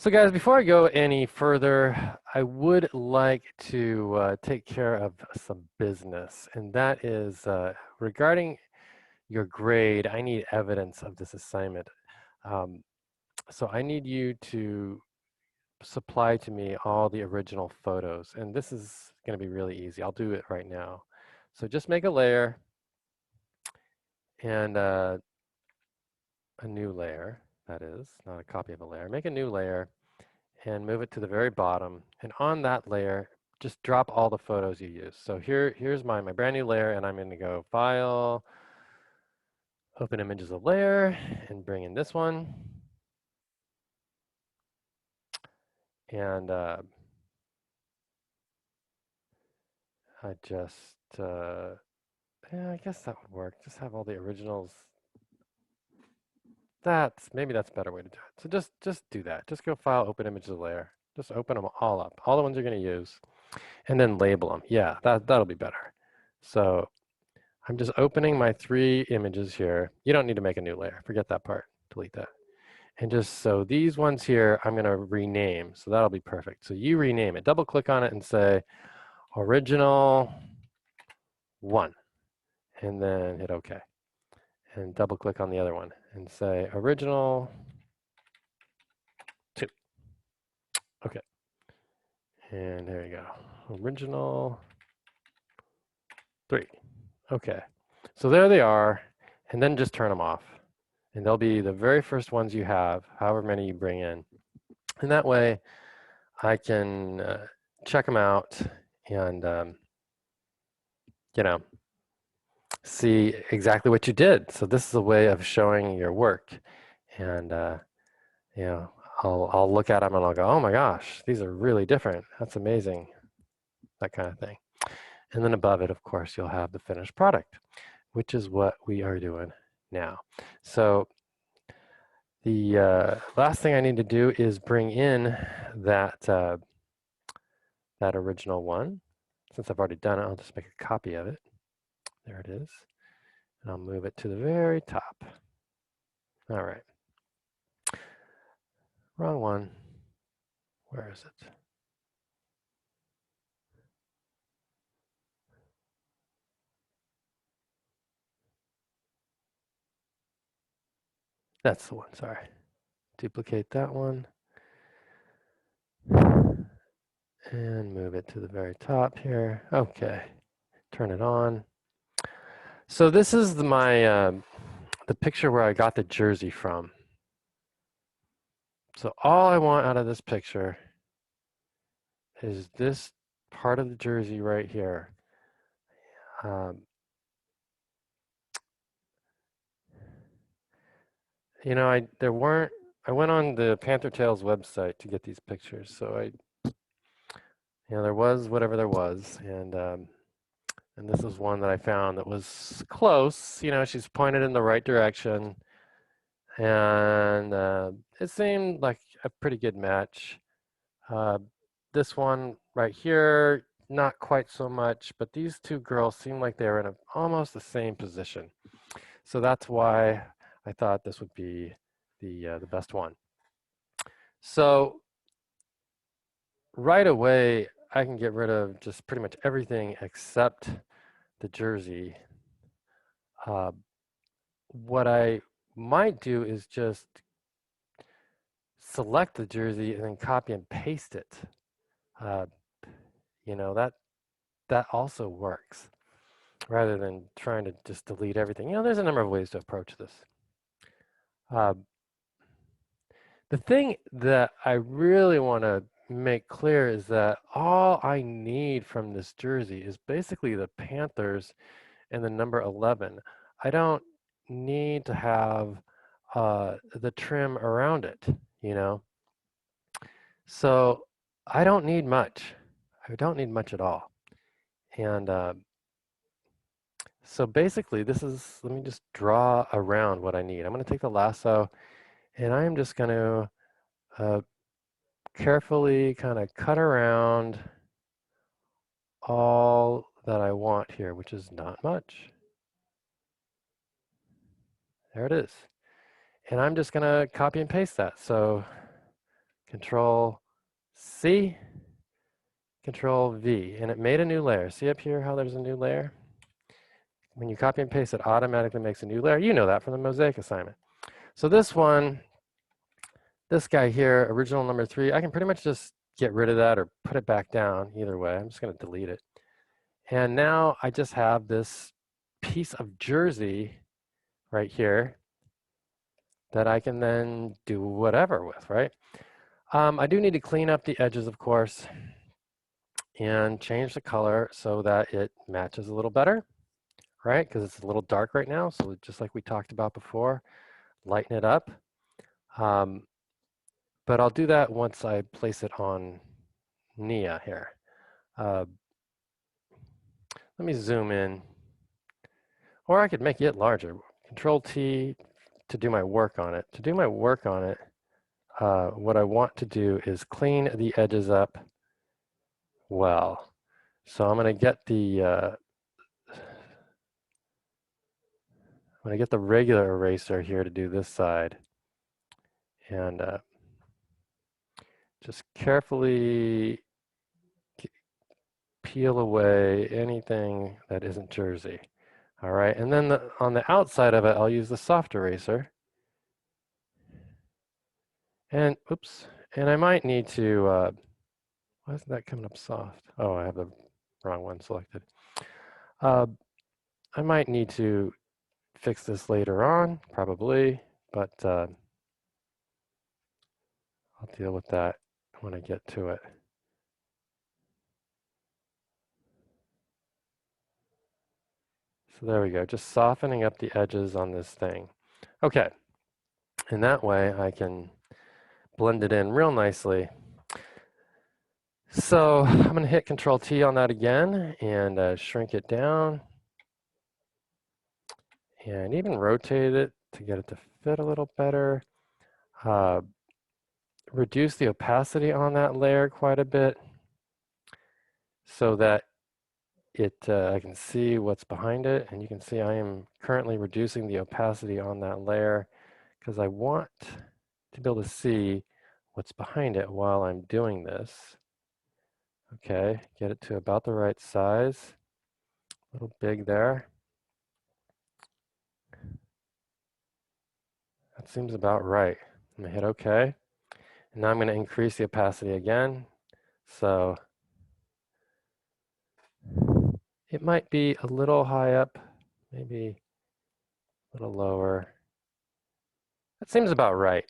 So guys, before I go any further, I would like to take care of some business, and that is regarding your grade. I need evidence of this assignment. Um, so I need you to supply to me all the original photos, and this is going to be really easy. I'll do it right now. So just make a layer and a new layer, that is, not a copy of a layer. Make a new layer and move it to the very bottom. And on that layer, just drop all the photos you use. So here's my brand new layer, and I'm going to go File, Open Image as a Layer, and bring in this one. And I just, yeah, I guess that would work. Just have all the originals. Maybe that's a better way to do it. So just do that. Just go File, Open Image as a Layer. Just open them all up, all the ones you're going to use, and then label them. Yeah, that'll be better. So I'm just opening my 3 images here. You don't need to make a new layer. Forget that part. Delete that. And just so these ones here, I'm going to rename. So that'll be perfect. So you rename it. Double click on it and say original 1. And then hit OK. And double click on the other one and say original 2. OK. And there you go. Original 3. OK. So there they are. And then just turn them off. And they'll be the very first ones you have, however many you bring in. And that way, I can check them out and, you know, see exactly what you did. So this is a way of showing your work. And, you know, I'll look at them and I'll go, oh my gosh, these are really different. That's amazing, that kind of thing. And then above it, of course, you'll have the finished product, which is what we are doing now. So the last thing I need to do is bring in that, that original one. Since I've already done it, I'll just make a copy of it. There it is. And I'll move it to the very top. All right. Wrong one. Where is it? That's the one, sorry. Duplicate that one. And move it to the very top here. Okay. Turn it on. So this is the picture where I got the jersey from. So all I want out of this picture is this part of the jersey right here. You know, I went on the Panther Tales website to get these pictures. So there was whatever there was, and this is one that I found that was close. You know, she's pointed in the right direction, and it seemed like a pretty good match. Uh, this one right here, not quite so much, but these two girls seem like they were in almost the same position. So that's why I thought this would be the best one. So right away, I can get rid of just pretty much everything except the jersey. What I might do is just select the jersey and then copy and paste it. Uh, you know, that also works rather than trying to just delete everything. You know, there's a number of ways to approach this. Uh, the thing that I really want to make clear is that all I need from this jersey is basically the Panthers and the number 11. I don't need to have the trim around it, you know. So I don't need much. I don't need much at all. And so basically this is, let me just draw around what I need. I'm going to take the lasso and I'm just going to carefully kind of cut around all that I want here, which is not much. There it is. And I'm just going to copy and paste that. So Control C, Control V, and it made a new layer. See up here how there's a new layer? When you copy and paste, it automatically makes a new layer. You know that from the Mosaic assignment. So this one, this guy here, original number 3, I can pretty much just get rid of that or put it back down. Either way, I'm just going to delete it. And now I just have this piece of jersey right here that I can then do whatever with, right? I do need to clean up the edges, of course, and change the color so that it matches a little better, right? Because it's a little dark right now. So just like we talked about before, lighten it up. But I'll do that once I place it on Nia here. Let me zoom in. Or I could make it larger. Control T to do my work on it. To do my work on it, what I want to do is clean the edges up well. So I'm going to get the regular eraser here to do this side, and just carefully peel away anything that isn't jersey. All right, and then on the outside of it, I'll use the soft eraser. And oops, and I might need to, why isn't that coming up soft? Oh, I have the wrong one selected. I might need to fix this later on, probably, but I'll deal with that when I get to it. So there we go, just softening up the edges on this thing. Okay, and that way I can blend it in real nicely. So I'm going to hit Control T on that again and shrink it down and even rotate it to get it to fit a little better. Reduce the opacity on that layer quite a bit so that I can see what's behind it. And you can see I am currently reducing the opacity on that layer because I want to be able to see what's behind it while I'm doing this. Okay, get it to about the right size. A little big there. That seems about right. I'm gonna hit OK. And now I'm gonna increase the opacity again. So it might be a little high up, maybe a little lower. That seems about right.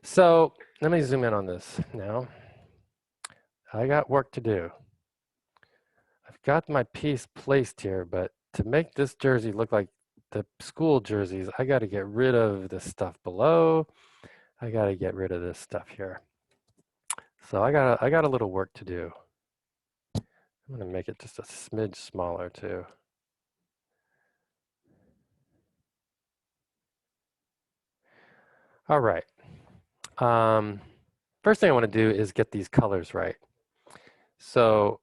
So let me zoom in on this now. I got work to do. I've got my piece placed here, but to make this jersey look like the school jerseys, I got to get rid of the stuff below. I got to get rid of this stuff here. So I got a little work to do. I'm going to make it just a smidge smaller too. All right. First thing I want to do is get these colors right. So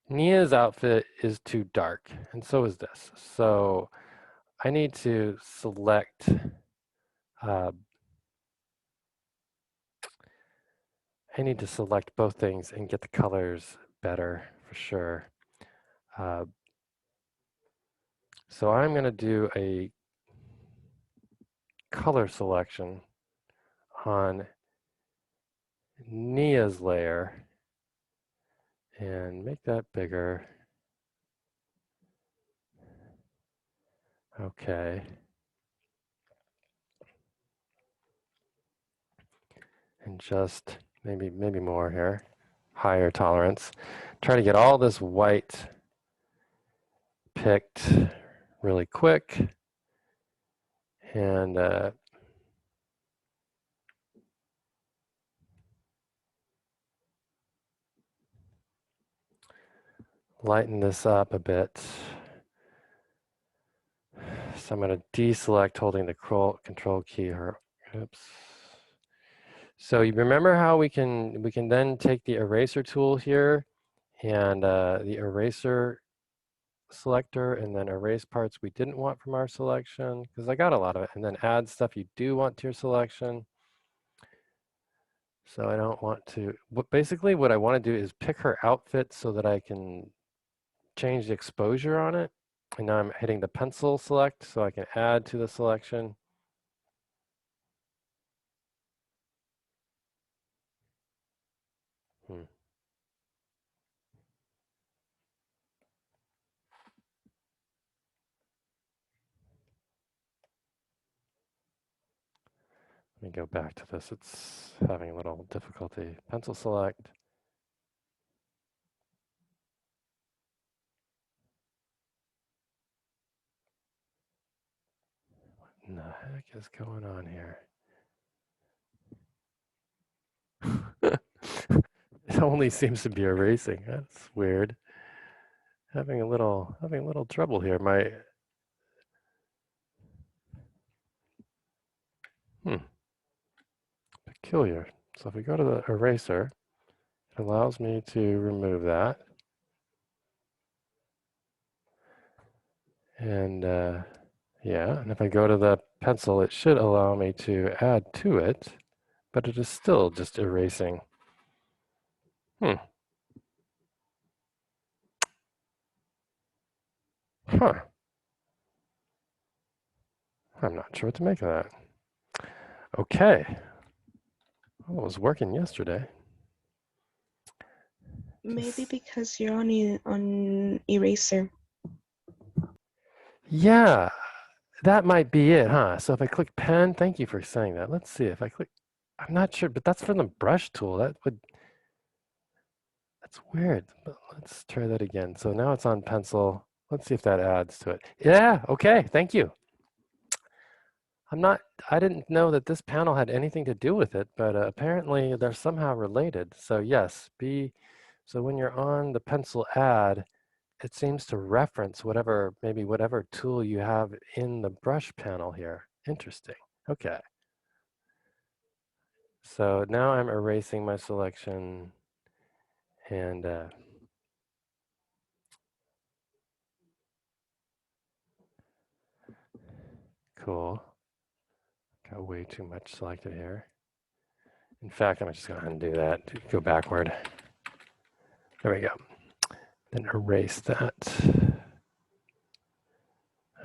Nia's outfit is too dark, and so is this. So I need to select both things and get the colors better for sure. So I'm going to do a color selection on Nia's layer and make that bigger. Okay. And just maybe more here, higher tolerance. Try to get all this white picked really quick and lighten this up a bit. So I'm going to deselect holding the control key. Oops. So you remember how we can then take the eraser tool here and the eraser selector and then erase parts we didn't want from our selection, because I got a lot of it, and then add stuff you do want to your selection. So I don't want to, basically what I want to do is pick her outfit so that I can change the exposure on it. And now I'm hitting the pencil select so I can add to the selection. Hmm. Let me go back to this. It's having a little difficulty. Pencil select. What in the heck is going on here? It only seems to be erasing. That's weird. Having a little trouble here. Peculiar. So if we go to the eraser, it allows me to remove that. And yeah, and if I go to the pencil, it should allow me to add to it, but it is still just erasing. Huh. I'm not sure what to make of that. Okay. Well, it was working yesterday. Maybe because you're on eraser. Yeah, that might be it, huh? So if I click pen, thank you for saying that. Let's see if I click, I'm not sure, but that's from the brush tool. That's weird. But let's try that again. So now it's on pencil. Let's see if that adds to it. Yeah, okay, thank you. I didn't know that this panel had anything to do with it, but apparently they're somehow related. So yes, so when you're on the pencil add, it seems to reference maybe whatever tool you have in the brush panel here. Interesting. Okay. So now I'm erasing my selection and cool. Got way too much selected here. In fact, I'm just going to undo that, go backward. There we go. Then erase that.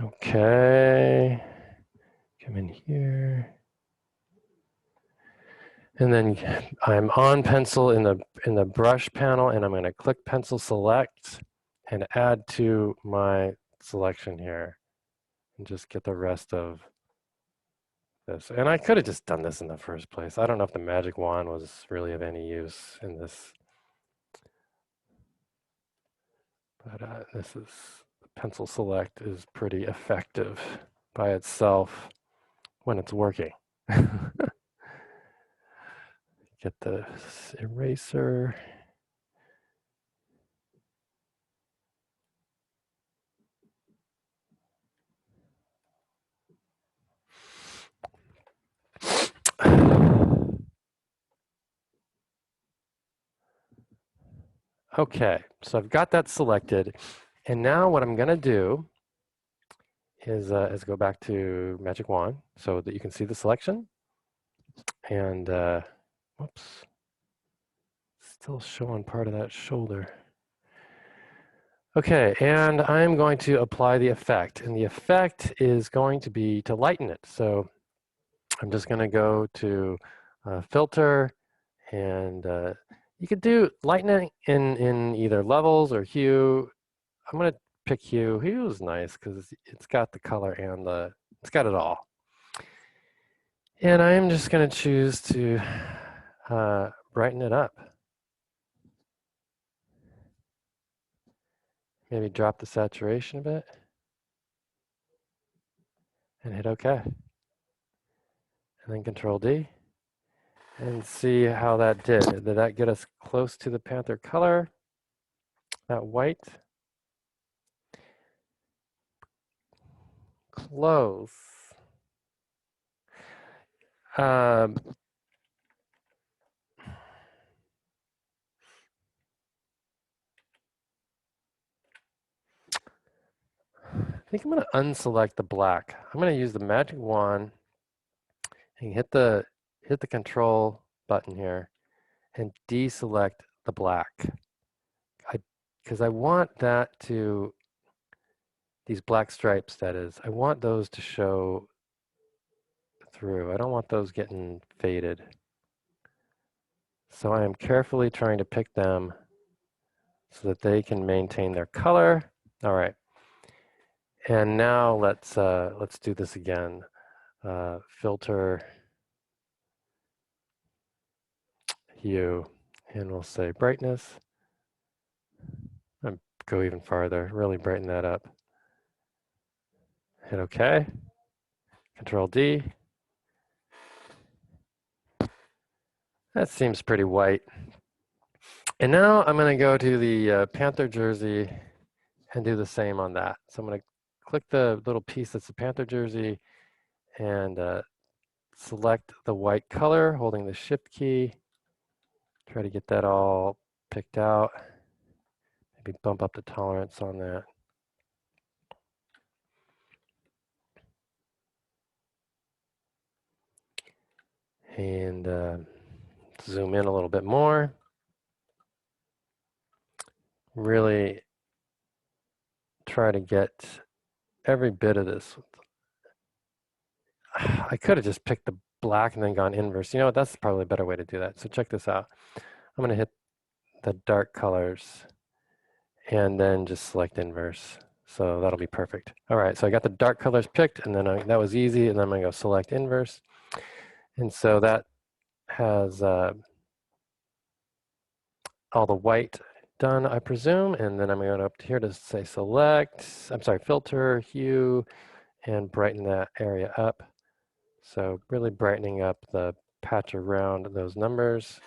Okay. Come in here. And then I'm on pencil in the brush panel, and I'm going to click pencil select and add to my selection here and just get the rest of this. And I could have just done this in the first place. I don't know if the magic wand was really of any use in this. But this is, pencil select is pretty effective by itself when it's working. Get the eraser. Okay, so I've got that selected. And now what I'm going to do is go back to Magic Wand so that you can see the selection. And whoops, still showing part of that shoulder. Okay, and I'm going to apply the effect. And the effect is going to be to lighten it. So I'm just going to go to filter, and you could do lightening in either levels or hue. I'm going to pick hue. Hue is nice because it's got the color and it's got it all. And I'm just going to choose to brighten it up. Maybe drop the saturation a bit and hit OK. And then Control D and see how that did. Did that get us close to the Panther color? That white? Close. I think I'm going to unselect the black. I'm going to use the magic wand and hit the Control button here and deselect the black. Because I want that to, these black stripes, that is, I want those to show through. I don't want those getting faded. So I am carefully trying to pick them so that they can maintain their color. All right. And now let's do this again. Filter hue, and we'll say brightness. And go even farther, really brighten that up. Hit OK. Control D. That seems pretty white. And now I'm going to go to the Panther jersey and do the same on that. So I'm going to click the little piece that's the Panther jersey and select the white color, holding the Shift key. Try to get that all picked out. Maybe bump up the tolerance on that. And zoom in a little bit more. Really try to get every bit of this. I could have just picked the black and then gone inverse. You know what? That's probably a better way to do that. So check this out. I'm going to hit the dark colors and then just select inverse. So that'll be perfect. All right, so I got the dark colors picked, and then that was easy, and then I'm going to go select inverse. And so that has all the white done, I presume, and then I'm going to go up here to say filter, hue, and brighten that area up. So really brightening up the patch around those numbers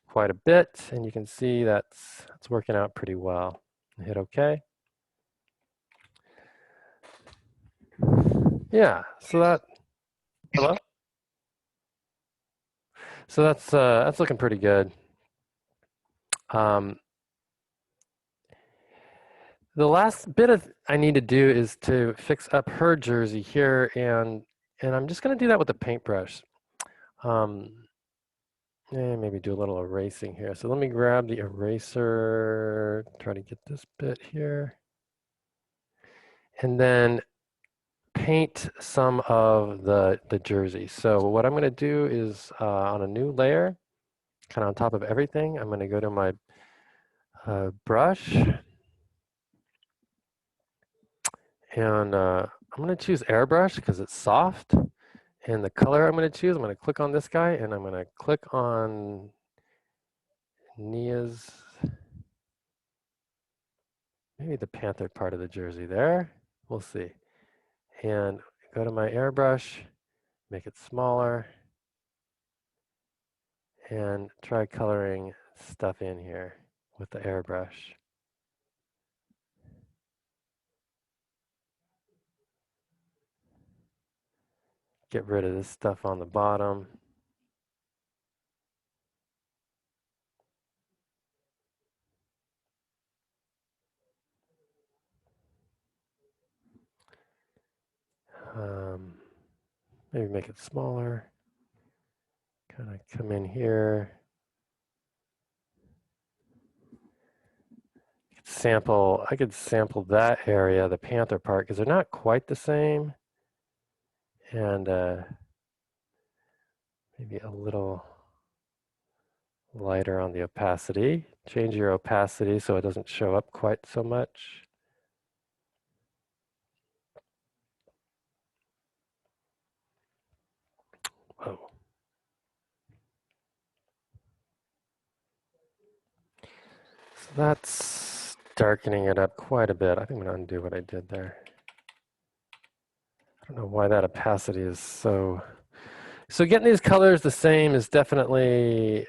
quite a bit, and you can see that's working out pretty well. Hit OK. Yeah, so that, hello? So that's looking pretty good. The last bit I need to do is to fix up her jersey here, and I'm just going to do that with a paintbrush. And maybe do a little erasing here. So let me grab the eraser, try to get this bit here, and then paint some of the jersey. So what I'm going to do is on a new layer, kind of on top of everything, I'm going to go to my brush, and I'm going to choose airbrush because it's soft. And the color I'm going to choose, I'm going to click on this guy, and I'm going to click on Nia's, maybe the Panther part of the jersey there. We'll see. And go to my airbrush, make it smaller, and try coloring stuff in here with the airbrush. Get rid of this stuff on the bottom. Maybe make it smaller. Kind of come in here. I could sample that area, the Panther part, because they're not quite the same. And maybe a little lighter on the opacity. Change your opacity so it doesn't show up quite so much. Whoa. So that's darkening it up quite a bit. I think I'm going to undo what I did there. I don't know why that opacity is so... So getting these colors the same is definitely,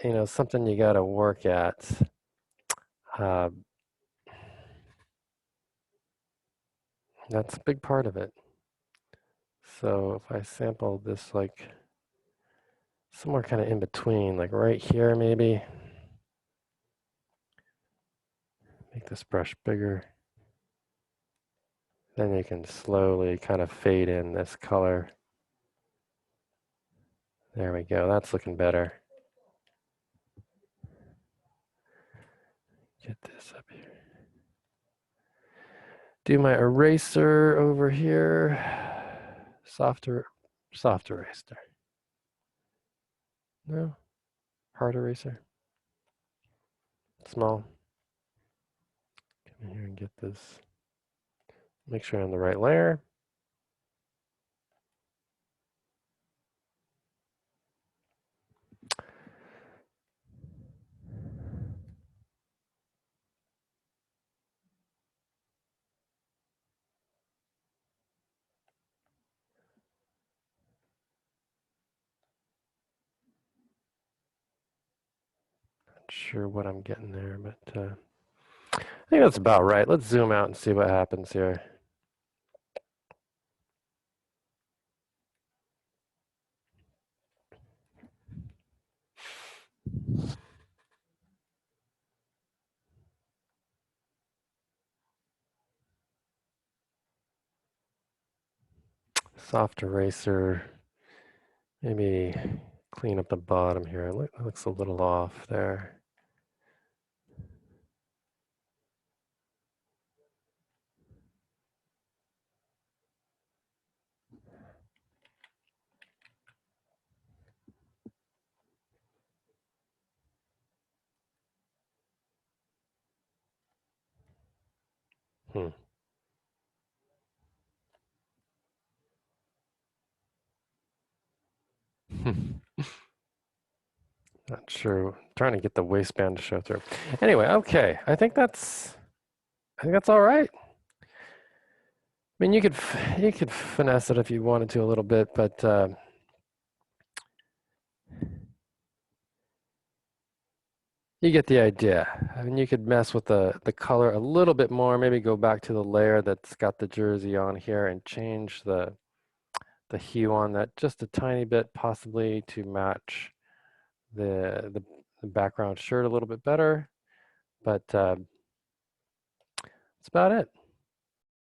you know, something you got to work at. That's a big part of it. So if I sample this like somewhere kind of in between, like right here maybe. Make this brush bigger. Then you can slowly kind of fade in this color. There we go. That's looking better. Get this up here. Do my eraser over here. Soft eraser. No, hard eraser. Small. Come in here and get this. Make sure I'm on the right layer. Not sure what I'm getting there, but I think that's about right. Let's zoom out and see what happens here. Soft eraser. Maybe clean up the bottom here. It looks a little off there. Not sure. Trying to get the waistband to show through. Anyway, okay. I think that's all right. I mean, you could finesse it if you wanted to a little bit, but you get the idea. I mean, you could mess with the color a little bit more. Maybe go back to the layer that's got the jersey on here and change the hue on that just a tiny bit, possibly to match the background shirt a little bit better. But that's about it.